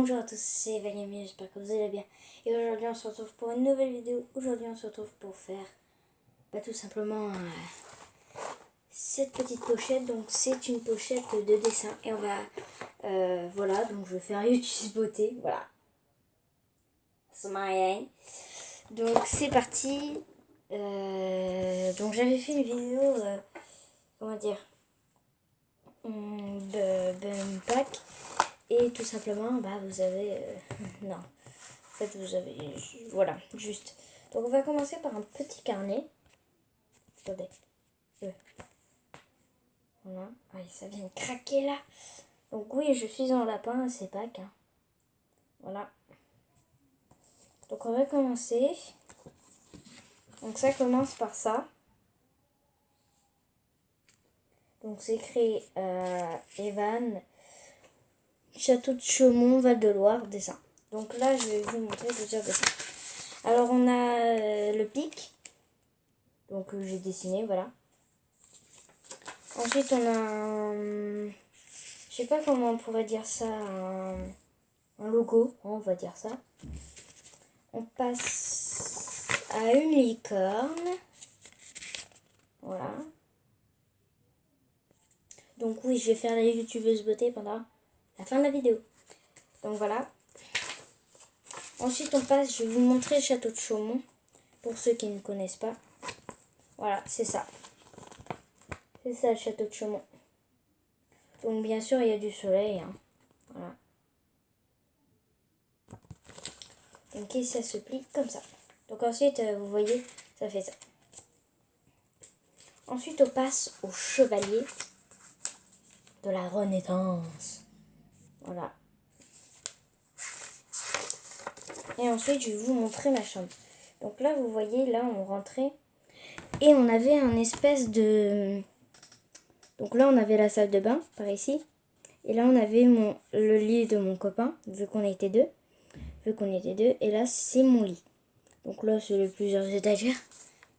Bonjour à tous, c'est Valérie, j'espère que vous allez bien. Et aujourd'hui on se retrouve pour une nouvelle vidéo. Aujourd'hui on se retrouve pour faire tout simplement cette petite pochette. Donc c'est une pochette de dessin. Et on va, voilà, donc je vais faire YouTube beauté, voilà. Smile. Donc c'est parti. Donc j'avais fait une vidéo, comment dire, de pack. Et tout simplement, vous avez... non. En fait, vous avez... Voilà, juste. Donc, on va commencer par un petit carnet. Attendez. Voilà. Ah, ça vient de craquer, là. Donc, oui, je suis en lapin, c'est Pâques. Hein. Voilà. Donc, on va commencer. Donc, ça commence par ça. Donc, c'est écrit Evan... Château de Chaumont, Val-de-Loire, dessin. Donc là, je vais vous montrer plusieurs dessins. Alors, on a le pic. Donc, j'ai dessiné, voilà. Ensuite, on a un... Je sais pas comment on pourrait dire ça. Un logo, on va dire ça. On passe à une licorne. Voilà. Donc oui, je vais faire la youtubeuse beauté pendant la fin de la vidéo. Donc voilà. Ensuite, on passe, je vais vous montrer le château de Chaumont. Pour ceux qui ne connaissent pas. Voilà, c'est ça. C'est ça le château de Chaumont. Donc bien sûr, il y a du soleil. Hein. Voilà. Donc et ça se plie comme ça. Donc ensuite, vous voyez, ça fait ça. Ensuite, on passe au chevalier de la Renaissance. Voilà. Et ensuite, je vais vous montrer ma chambre. Donc là, vous voyez, là, on rentrait. Et on avait un espèce de... Donc là, on avait la salle de bain, par ici. Et là, on avait le lit de mon copain, vu qu'on était deux. Et là, c'est mon lit. Donc là, c'est les plusieurs étagères.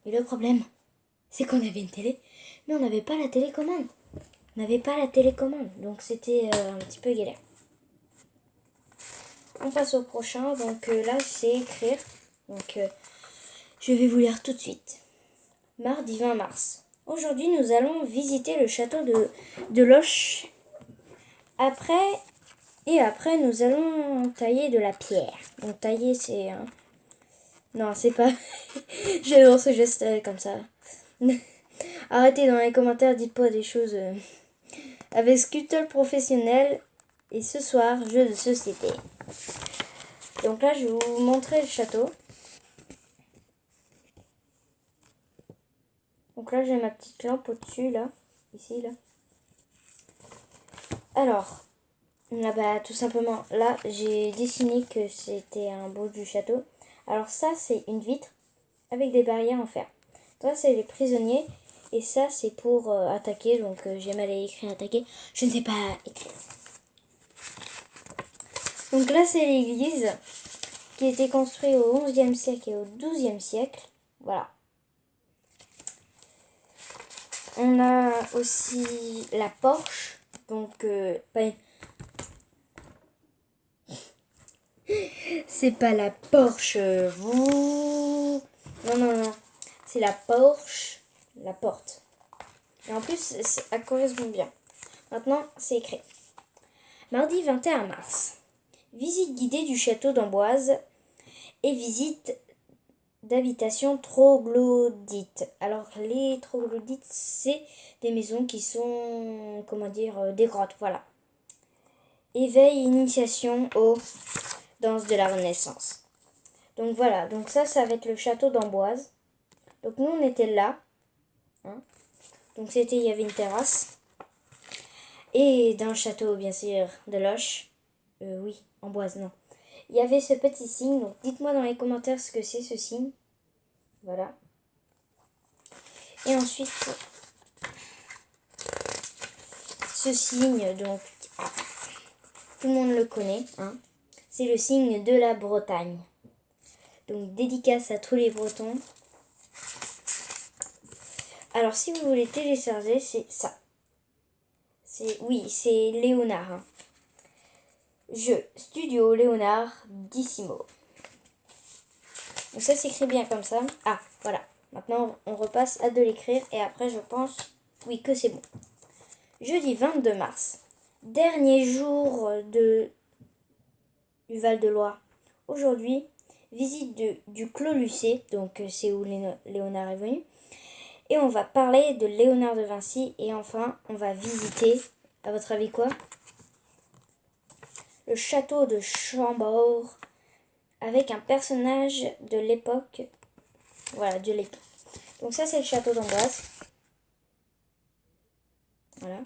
Et le problème, c'est qu'on avait une télé. Mais on n'avait pas la télécommande. Donc c'était un petit peu galère. On passe au prochain. Donc là, c'est écrire. Donc je vais vous lire tout de suite. Mardi 20 mars. Aujourd'hui, nous allons visiter le château de Loches. Après, nous allons tailler de la pierre. Donc tailler, c'est... Non, c'est pas... J'adore ce geste comme ça. Arrêtez dans les commentaires, dites pas des choses... Avec sculpteur professionnel. Et ce soir, jeu de société. Donc là, je vais vous montrer le château. Donc là, j'ai ma petite lampe au-dessus, là. Ici, là. Alors, là, tout simplement, là, j'ai dessiné que c'était un bout du château. Alors ça, c'est une vitre avec des barrières en fer. Ça, c'est les prisonniers. Et ça, c'est pour attaquer. Donc, j'ai mal écrit attaquer. Je ne sais pas écrire. Donc là, c'est l'église qui a été construite au 11e siècle et au 12e siècle. Voilà. On a aussi la Porsche. Donc, pas une... C'est pas la Porsche. Non, non, non. C'est la Porsche. La porte. Et en plus, ça correspond bien. Maintenant, c'est écrit. Mardi 21 mars. Visite guidée du château d'Amboise et visite d'habitation troglodyte. Alors, les troglodytes, c'est des maisons qui sont, comment dire, des grottes, voilà. Éveil, initiation aux danses de la Renaissance. Donc voilà, donc ça va être le château d'Amboise. Donc nous, on était là. Hein. Donc il y avait une terrasse. Et dans le château, bien sûr, de Loches. Oui, Amboise, non. Il y avait ce petit signe. Donc dites-moi dans les commentaires ce que c'est ce signe. Voilà. Et ensuite, ce signe, donc, tout le monde le connaît. Hein. C'est le signe de la Bretagne. Donc dédicace à tous les Bretons. Alors si vous voulez télécharger, c'est ça. Oui, c'est Léonard. Hein. Jeu Studio Léonard Dissimo. Donc ça s'écrit bien comme ça. Ah, voilà. Maintenant, on repasse à de l'écrire et après, je pense, oui, que c'est bon. Jeudi 22 mars. Dernier jour du Val-de-Loire. Aujourd'hui, visite du Clos Lucé, donc c'est où Léonard est venu. Et on va parler de Léonard de Vinci et enfin, on va visiter, à votre avis quoi? Le château de Chambord avec un personnage de l'époque. Voilà, de l'époque. Donc ça, c'est le château d'Amboise. Voilà.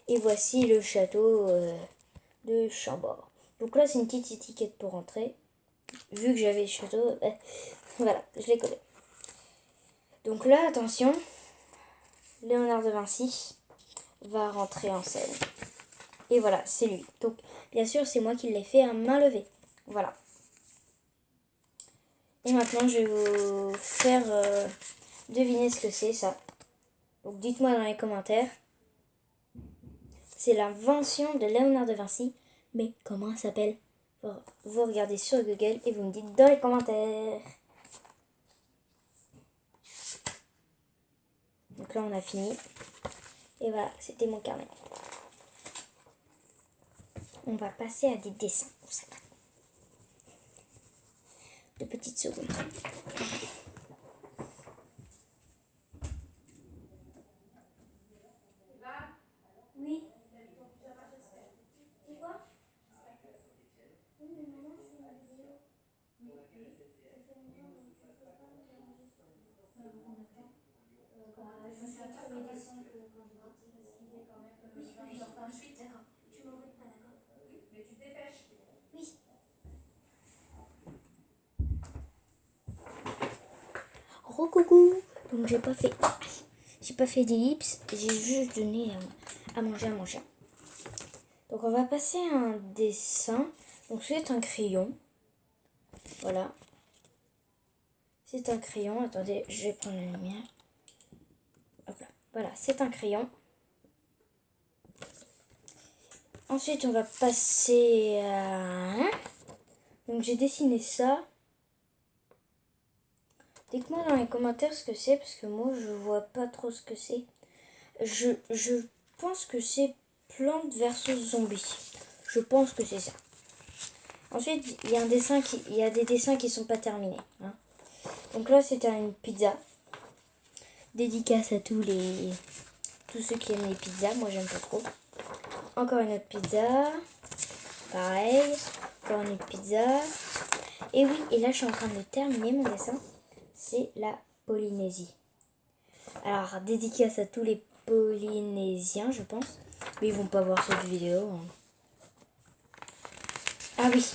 Et voici le château de Chambord. Donc là, c'est une petite étiquette pour rentrer. Vu que j'avais le château, voilà, je l'ai collé. Donc là, attention, Léonard de Vinci va rentrer en scène. Et voilà, c'est lui. Donc, bien sûr, c'est moi qui l'ai fait à main levée. Voilà. Et maintenant, je vais vous faire deviner ce que c'est, ça. Donc, dites-moi dans les commentaires. C'est l'invention de Léonard de Vinci. Mais comment elle s'appelle? Vous regardez sur Google et vous me dites dans les commentaires. Donc là, on a fini. Et voilà, c'était mon carnet. On va passer à des dessins. De petites secondes. Oui. C'est quoi? Je me suis pas trouvé des dessins que quand j'étais petite. Oui, oui, enfin, ensuite, d'accord. Tu m'embêtes pas, d'accord? Oui, mais tu te dépêches. Oui. Recoucou. Donc j'ai pas fait d'ellipse, j'ai juste donné à manger à mon chien. Donc on va passer à un dessin. Donc c'est un crayon. Voilà. C'est un crayon. Attendez, je vais prendre la lumière. Hop là. Voilà, c'est un crayon. Ensuite, on va passer à... Donc j'ai dessiné ça. Dites-moi dans les commentaires ce que c'est, parce que moi je vois pas trop ce que c'est. Je pense que c'est Plante versus Zombie. Je pense que c'est ça. Ensuite, il y a des dessins qui sont pas terminés. Hein. Donc là, c'était une pizza. Dédicace à tous ceux qui aiment les pizzas. Moi, j'aime pas trop. Encore une autre pizza. Pareil. Encore une autre pizza. Et oui, et là, je suis en train de terminer mon dessin. C'est la Polynésie. Alors, dédicace à tous les Polynésiens, je pense. Mais ils vont pas voir cette vidéo. Hein. Ah oui,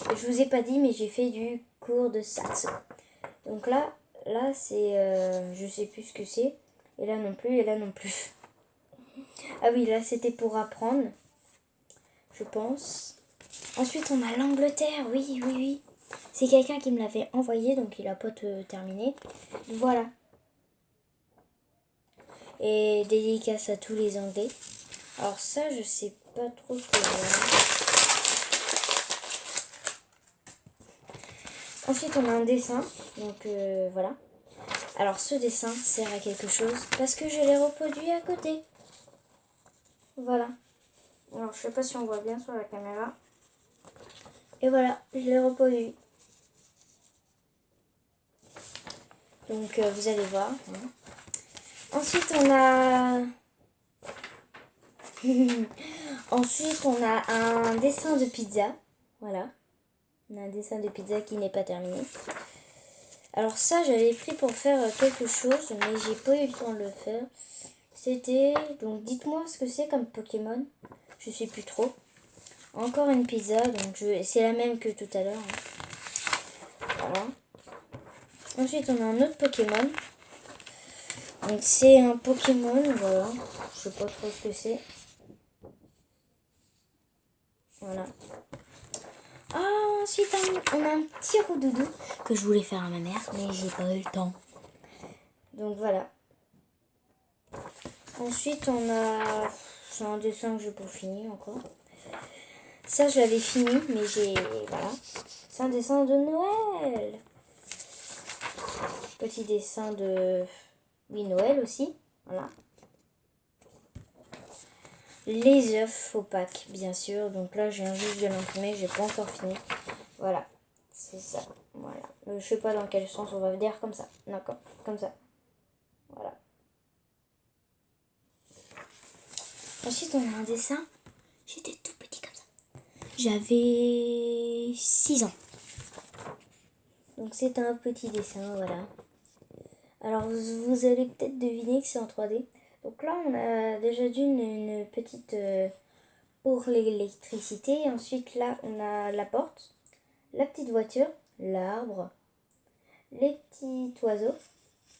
je vous ai pas dit, mais j'ai fait du cours de saxo. Donc là c'est, je sais plus ce que c'est. Et là non plus, et là non plus. Ah oui, là c'était pour apprendre, je pense. Ensuite on a l'Angleterre, oui. C'est quelqu'un qui me l'avait envoyé, donc il a pas terminé. Voilà. Et dédicace à tous les Anglais. Alors ça, je sais pas trop ce que c'est. Ensuite, on a un dessin. Donc voilà. Alors ce dessin sert à quelque chose parce que je l'ai reproduit à côté. Voilà. Alors je sais pas si on voit bien sur la caméra. Et voilà, je l'ai reproduit. Donc vous allez voir. Hein. Ensuite on a... Ensuite on a un dessin de pizza. Voilà. On a un dessin de pizza qui n'est pas terminé. Alors ça j'avais pris pour faire quelque chose, mais j'ai pas eu le temps de le faire. C'était... Donc dites-moi ce que c'est comme Pokémon. Je sais plus trop. Encore une pizza, donc c'est la même que tout à l'heure. Hein. Voilà. Ensuite on a un autre Pokémon. Donc c'est un Pokémon, voilà. Je sais pas trop ce que c'est. Voilà. Ah, ensuite on a un petit roudoudou que je voulais faire à ma mère, mais j'ai pas eu le temps. Donc voilà. Ensuite on a... C'est un dessin que j'ai pas fini encore. Ça, je l'avais fini, mais voilà. C'est un dessin de Noël. Petit dessin de... Oui, Noël aussi. Voilà. Les œufs opaques, bien sûr. Donc là, je viens juste de l'imprimer. J'ai pas encore fini. Voilà. C'est ça. Voilà. Je sais pas dans quel sens on va dire comme ça. D'accord. Comme ça. Voilà. Ensuite, on a un dessin. J'étais tout petit comme ça. J'avais 6 ans. Donc c'est un petit dessin, voilà. Alors vous allez peut-être deviner que c'est en 3D. Donc là on a déjà une petite pour l'électricité. Ensuite là on a la porte, la petite voiture, l'arbre, les petits oiseaux,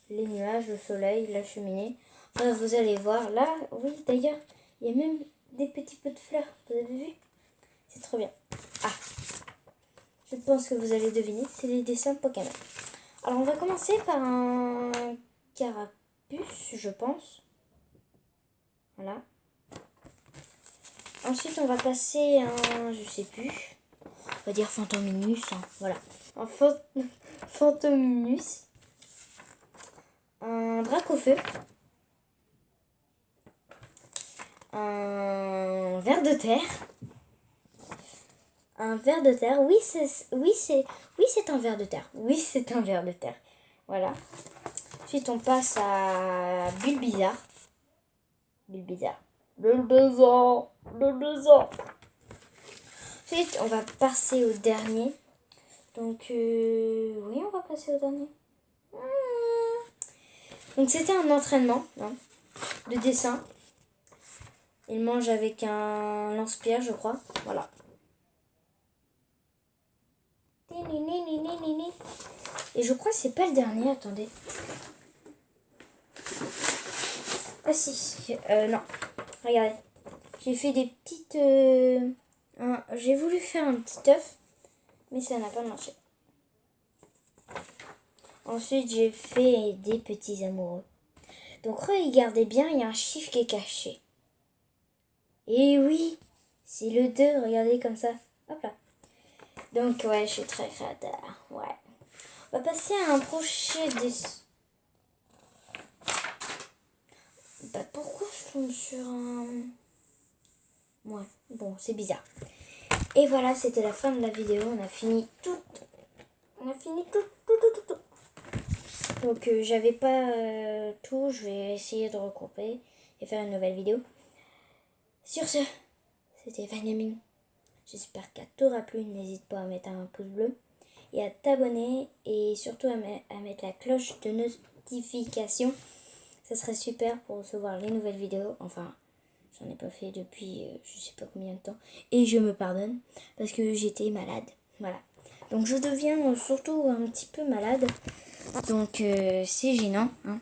les nuages, le soleil, la cheminée. Enfin, vous allez voir là, oui d'ailleurs il y a même des petits pots de fleurs, vous avez vu? C'est trop bien. Ah, je pense que vous allez deviner, c'est les dessins Pokémon. Alors on va commencer par un carapuce, je pense. Voilà. Ensuite on va passer un, je sais plus, on va dire Fantominus, hein. Voilà. Un Fantominus. Un Dracofeu. Un ver de terre. Un ver de terre, oui c'est un ver de terre. Oui, c'est un ver de terre. Voilà. Ensuite, on passe à Bulbizarre. Bulbizarre. Bulbizarre. Bulbizarre. Ensuite, on va passer au dernier. Donc, oui, on va passer au dernier. Donc, c'était un entraînement hein, de dessin. Il mange avec un lance-pierre, je crois. Voilà. Et je crois que c'est pas le dernier, attendez. Ah si, non. Regardez. J'ai fait des petites... j'ai voulu faire un petit œuf, mais ça n'a pas marché. Ensuite, j'ai fait des petits amoureux. Donc regardez bien, il y a un chiffre qui est caché. Et oui, c'est le 2, regardez comme ça. Hop là. Donc ouais, je suis très créateur. Ouais. On va passer à un prochain dessin. Bah pourquoi je tombe sur un... Ouais, bon, c'est bizarre. Et voilà, c'était la fin de la vidéo. On a fini tout. On a fini tout. Donc j'avais pas tout. Je vais essayer de regrouper et faire une nouvelle vidéo. Sur ce, c'était Vanyamin. J'espère qu'elle t'aura plu. N'hésite pas à mettre un pouce bleu et à t'abonner et surtout à mettre la cloche de notification. Ça serait super pour recevoir les nouvelles vidéos. Enfin, j'en ai pas fait depuis je sais pas combien de temps. Et je me pardonne parce que j'étais malade. Voilà. Donc je deviens surtout un petit peu malade. Donc c'est gênant hein,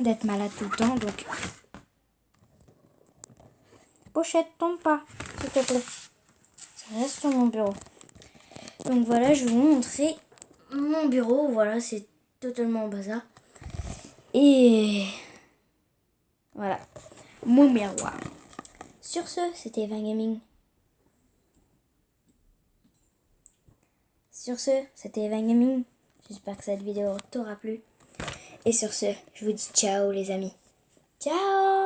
d'être malade tout le temps. Donc pochette, tombe pas, s'il te plaît. Ça reste sur mon bureau. Donc voilà, je vais vous montrer mon bureau. Voilà, c'est totalement au bazar. Et voilà, mon miroir. Sur ce, c'était Vangaming. Sur ce, c'était Vangaming. J'espère que cette vidéo t'aura plu. Et sur ce, je vous dis ciao les amis. Ciao!